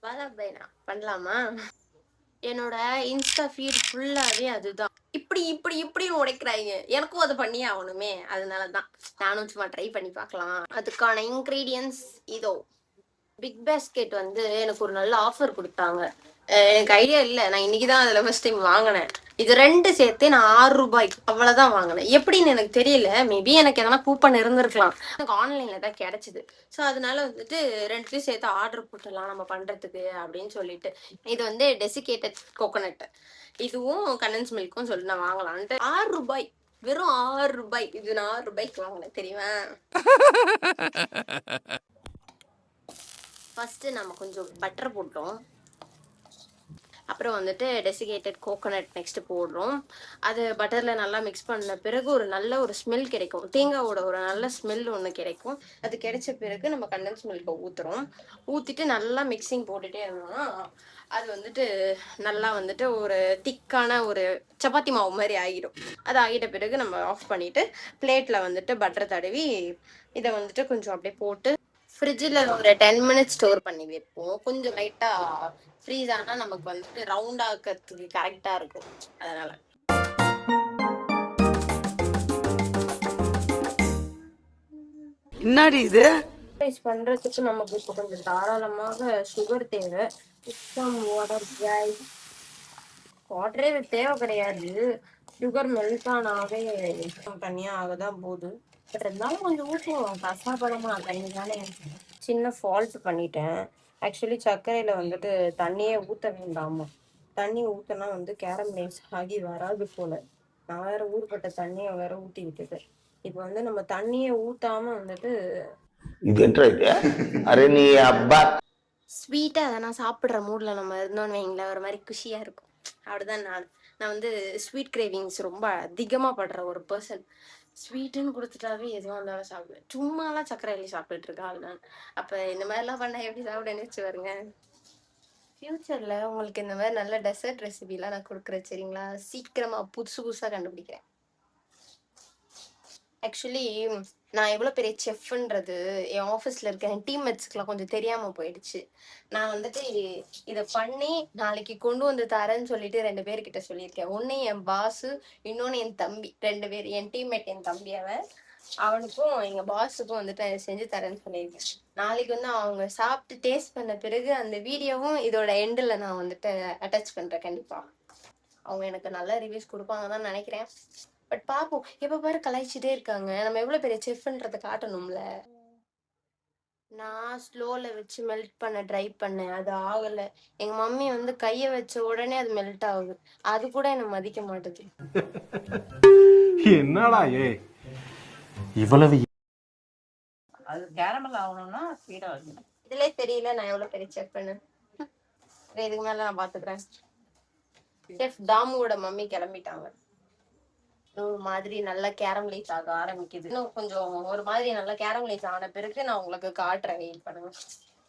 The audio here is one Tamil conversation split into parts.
பரவாயில்ல பண்ணலாமா? என்னோட இன்ஸ்டா ஃபீட் ஃபுல்லாவே அதுதான். இப்படி இப்படி இப்படின்னு உடைக்கிறாங்க. எனக்கும் அதை பண்ணியே ஆகணுமே. அதனாலதான் நானும் சும்மா ட்ரை பண்ணி பார்க்கலாம். அதுக்கான இன்கிரீடியன்ஸ் இதோ. பிக் பாஸ்கெட் வந்து எனக்கு ஒரு நல்ல ஆஃபர் கொடுத்தாங்க. எனக்கு ஐடியா இல்லை, நான் இன்னைக்குதான் அதுல ஃபர்ஸ்ட் டைம் வாங்கினேன். இது 2 சேர்த்து நான் 6 ரூபாய்க்கு அவ்வளவுதான் வாங்கினேன். எப்படின்னு எனக்கு தெரியல. மேபி எனக்கு எதனா கூப்பன் இருந்திருக்கலாம். எனக்கு ஆன்லைன்ல தான் கிடைச்சது. ஸோ அதனால வந்துட்டு 2த்தையும் சேர்த்து ஆர்டர் போட்டுடலாம் நம்ம பண்றதுக்கு அப்படின்னு சொல்லிட்டு. இது வந்து டெசிகேட்டட் கோகோனட், இதுவும் கண்டன்ஸ் மில்க்கும் சொல்லி நான் வாங்கலான்ட்டு 6 ரூபாய், வெறும் 6 ரூபாய். இது நான் 6 ரூபாய்க்கு வாங்கினேன் தெரியுமா? ஃபர்ஸ்ட் நம்ம கொஞ்சம் பட்டர் போட்டோம். அப்புறம் வந்துட்டு டெசிகேட்டட் கோகோனட் நெக்ஸ்ட் போடுறோம். அது பட்டர்ல நல்லா மிக்ஸ் பண்ண பிறகு ஒரு நல்ல ஒரு ஸ்மெல் கிடைக்கும். தேங்காவோட ஒரு நல்ல ஸ்மெல் ஒன்று கிடைக்கும். அது கிடைச்ச பிறகு நம்ம கண்டன்ஸ் மில்கை ஊத்துறோம். ஊத்திட்டு நல்லா மிக்சிங் போட்டுட்டே இருந்தோம்னா அது வந்துட்டு நல்லா வந்துட்டு ஒரு திக்கான ஒரு சப்பாத்தி மாவு மாதிரி ஆகிடும். அது ஆகிட்ட பிறகு நம்ம ஆஃப் பண்ணிட்டு பிளேட்ல வந்துட்டு பட்டர் தடவி இதை வந்துட்டு கொஞ்சம் அப்படியே போட்டு ஃப்ரிட்ஜில் ஒரு 10 மினிட்ஸ் ஸ்டோர் பண்ணி வைப்போம். கொஞ்சம் லைட்டா ஃப்ரீஸ் ஆனா நமக்கு வந்துட்டு ரவுண்ட் ஆக்கிறதுக்கு கரெக்டா இருக்கும். அதனால என்னடி இது பண்றதுக்கு நமக்கு இப்போ கொஞ்சம் தாராளமாக சுகர் தேவை. வாட்டரே தேவை கிடையாது. சுகர் மெல்ட் ஆனாவே தனியா ஆகதான் போகுது. பட் இருந்தாலும் கொஞ்சம் ஊற்றுவோம். கசாப்படமா தண்ணி தானே. சின்ன ஃபால்ட் பண்ணிட்டேன். ஆக்சுவலி சர்க்கரையில வந்துட்டு தண்ணியே ஊற்ற வேண்டாமா. தண்ணி ஊற்றினா வந்து கேரமலைஸ் ஆகி வராது போல. நான் வேற ஊர்பட்ட தண்ணியை வேற ஊற்றி விட்டுட்டு இப்போ வந்து நம்ம தண்ணியை ஊத்தாம வந்துட்டு ஸ்வீட்டா அதை நான் சாப்பிட்ற மூட்ல நம்ம இருந்தோம்னு வைங்களேன், ஒரு மாதிரி குஷியா இருக்கும். அப்படிதான் நான் வந்து ஸ்வீட் கிரேவிங்ஸ் ரொம்ப அதிகமா படுற ஒரு பர்சன். ஸ்வீட்டுன்னு கொடுத்துட்டாவே எதுவாக இருந்தாலும் சாப்பிடுவேன். சும்மாலாம் சக்கரை அள்ளி சாப்பிட்டுட்டு இருக்கேன் நான். அப்போ இந்த மாதிரிலாம் பண்ண எப்படி சாப்பிட நினைச்சு வருங்க. ஃபியூச்சர்ல உங்களுக்கு இந்த மாதிரி நல்ல டெசர்ட் ரெசிபிலாம் நான் கொடுக்குறேன் சரிங்களா? சீக்கிரமா புதுசு புதுசாக கண்டுபிடிக்கிறேன். ஆக்சுவலி நான் எவ்வளோ பெரிய செஃப்ன்றது என் ஆஃபீஸில் இருக்க என் டீம்மேட்ஸ்க்குலாம் கொஞ்சம் தெரியாமல் போயிடுச்சு. நான் வந்துட்டு இதை பண்ணி நாளைக்கு கொண்டு வந்து தரேன்னு சொல்லிட்டு 2 பேர்கிட்ட சொல்லியிருக்கேன். ஒன்று என் பாஸு, இன்னொன்று என் தம்பி. 2 பேர் என் டீம்மேட், என் தம்பி அவனுக்கும் எங்கள் பாஸுக்கும் வந்துட்டு அதை செஞ்சு தரேன்னு சொல்லியிருக்கேன். நாளைக்கு வந்து அவங்க சாப்பிட்டு டேஸ்ட் பண்ண பிறகு அந்த வீடியோவும் இதோட எண்டில் நான் வந்துட்டு அட்டாச் பண்ணுறேன். கண்டிப்பாக அவங்க எனக்கு நல்ல ரிவ்யூஸ் கொடுப்பாங்க தான் நினைக்கிறேன். பட் பாப்போம். எப்ப பாரு கலாய்ச்சிட்டே இருக்காங்க. நம்ம எவ்வளவு பெரிய செஃப்ன்றதை காட்டணும்ல. நான் ஸ்லோல வச்சு மெல்ட் பண்ண ட்ரை பண்ணேன். அது ஆகல. எங்க மம்மி வந்து கைய வச்ச உடனே அது மெல்ட் ஆகுது. அது கூட என்ன மதிக்க மாட்டேது. என்னடா இவ்வளவு அது கேரமல் ஆகணும்னா ஸ்வீடா வைக்கணும். இதுலயே தெரியல நான் எவ்வளவு பெரிய செஃப்னு. இதுக்கு மேல நான் பாத்துக்கிறேன். செஃப் தாமுவோட மம்மி கிளம்பிட்டாங்க. ஒரு மாதிரி நல்லா கேரமலைஸ் ஆக ஆரம்பிக்குது. இன்னும் கொஞ்சம் ஒரு மாதிரி நல்லா கேரமலைஸ் ஆன பிறகு நான் உங்களுக்கு காட்டுறேன். வெயிட் பண்ணுங்க.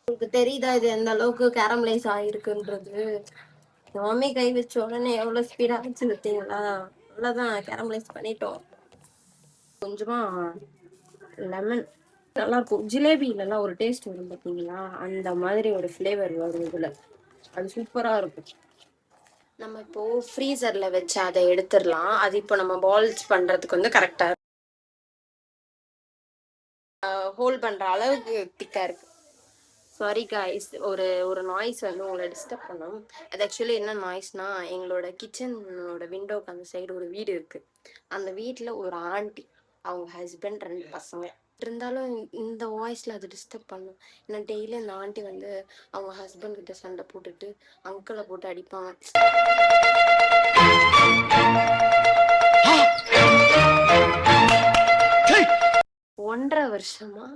உங்களுக்கு தெரியுதா இது எந்த அளவுக்கு கேரமலைஸ் ஆகிருக்குன்றது? மம்மி கை வச்ச உடனே எவ்வளவு ஸ்பீடா வச்சு விட்டீங்களா? அவ்வளவுதான், கேரமலைஸ் பண்ணிட்டோம். கொஞ்சமா லெமன் நல்லா இருக்கும். ஜிலேபியிலலாம் ஒரு டேஸ்ட் வரும் பார்த்தீங்களா? அந்த மாதிரி ஒரு ஃப்ளேவர் வரும் இதுல. அது சூப்பரா இருக்கும். நம்ம இப்போ ஃப்ரீசர்ல வச்சு அதை எடுத்துடலாம். அது இப்போ நம்ம பால்ஸ் பண்றதுக்கு வந்து கரெக்டா ஹோல்ட் பண்ற அளவுக்கு திக்கா இருக்கு. சாரி காய்ஸ், ஒரு நாய்ஸ் வந்து உங்களை டிஸ்டர்ப் பண்ணும். அது ஆக்சுவலி என்ன நாய்ஸ்னா, எங்களோட கிச்சனோட விண்டோக்கு அந்த சைடு ஒரு வீடு இருக்கு. அந்த வீட்டுல ஒரு ஆண்டி, அவங்க ஹஸ்பண்ட், 2 பசங்க இருந்தாலும் இந்த வாய்ஸ்ல அது டிஸ்டர்ப் பண்ணும். ஏன்னா டெய்லி அந்த ஆண்டி வந்து அவங்க ஹஸ்பண்ட் கிட்ட சண்டை போட்டுட்டு அங்கிளை போட்டு அடிப்பாங்க. 1.5 வருஷமா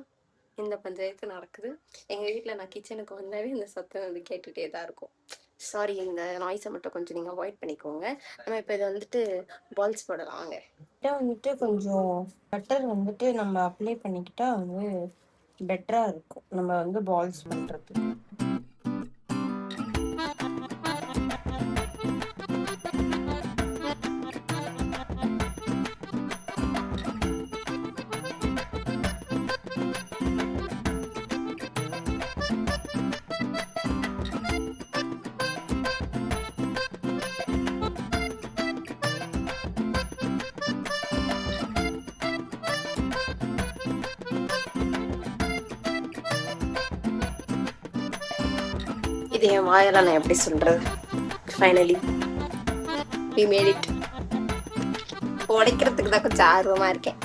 இந்த பஞ்சாயத்து நடக்குது. எங்க வீட்டுல நான் கிச்சனுக்கு வந்தாவே இந்த சத்தம் வந்து கேட்டுட்டே தான் இருக்கும். சாரி, இந்த நாய்ஸை மட்டும் கொஞ்சம் நீங்க அவாய்ட் பண்ணிக்கோங்க. நம்ம இப்போ இதை வந்துட்டு பால்ஸ் போடலாங்க. வந்துட்டு கொஞ்சம் பட்டர் வந்துட்டு நம்ம அப்ளை பண்ணிக்கிட்டா வந்து பெட்டரா இருக்கும் நம்ம வந்து பால்ஸ் பண்றதுக்கு. இது என் வாயால நான் எப்படி சொல்றது? Finally we made it. உடைக்கிறதுக்கு தான் கொஞ்சம் ஆர்வமா இருக்கேன்.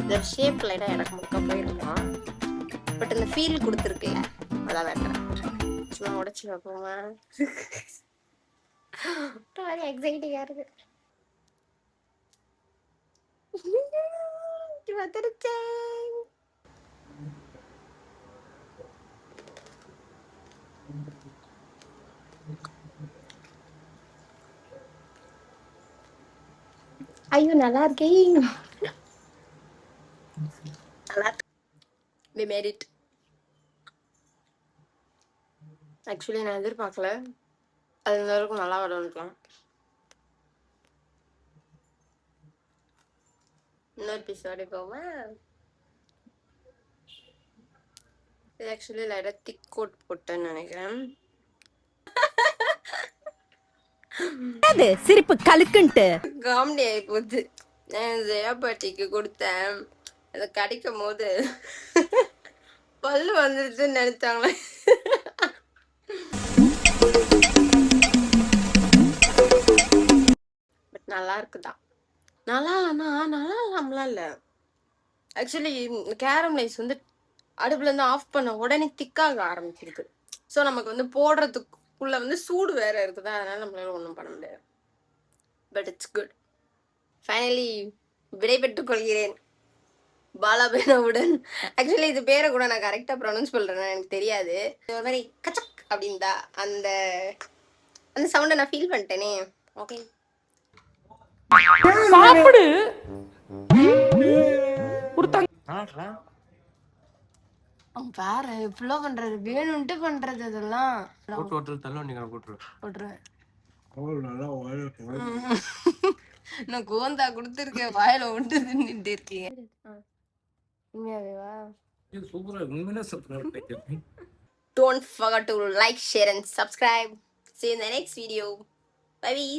இந்த ஷேப் லைட்டா எனக்கு முக்க போயிருக்கலாம். பட் இந்த ஃபீல் கொடுத்துருக்குல்ல, அதான் வேண்டாம். சும்மா உடைச்சு வைப்போமா? ரொம்ப எக்ஸைட்டிங்கா இருக்கு. வந்துருச்சேன். ஐயோ நல்லா இருக்கே. நல்லா இருக்கு. We made it. ஆக்சுவலி நான் எதிர்பார்க்கல அது இந்த அளவுக்கு நல்லா வரலாம். இன்னொரு பீஸ் வரைப்போமா? இது ஆக்சுவலி லைட்டா திக் கோட் போட்டேன்னு நினைக்கிறேன். சிரிப்பு கலுக்குன்ட்டு காமெடி ஆகி போகுது. நான் ஜெயா பாட்டிக்கு கொடுத்தேன். அதை கடிக்கும் போது பல்லு வந்துருச்சுன்னு நினைச்சாங்களே. பட் நல்லா இருக்குதா? நல்லா இல்லைன்னா நல்லா இல்லாமலாம் இல்லை. ஆக்சுவலி கேரம் ரைஸ் வந்து அடுப்புல இருந்து ஆஃப் பண்ண உடனே திக்காக ஆரம்பிச்சிருக்கு. ஸோ நமக்கு வந்து போடுறதுக்குள்ள வந்து சூடு வேற இருக்குதா, அதனால நம்மளால ஒன்றும் பண்ண முடியாது. But it's good. ஃபைனலி விடைபெற்றுக் கொள்கிறேன் பாலாபேனாவுடன். ஆக்சுவலி இது பேரை கூட நான் கரெக்டாக ப்ரொனவுன்ஸ் பண்ணுறேன்னு எனக்கு தெரியாது. ஒரு மாதிரி கச்சக் அப்படின்தா அந்த அந்த சவுண்டை நான் ஃபீல் பண்ணிட்டேனே. ஓகே சாப்பிடு. அவன் பாரு இவ்வளோ பண்றது, வேணும்ட்டு பண்றது. அதெல்லாம் போட்டுருவேன். நான் கோந்தா கொடுத்துருக்கேன், வாயில விட்டு தின்னுட்டு இருக்கீங்க. உண்மையாவேவா? Don't forget to like, share and subscribe. See you in the next video. Bye.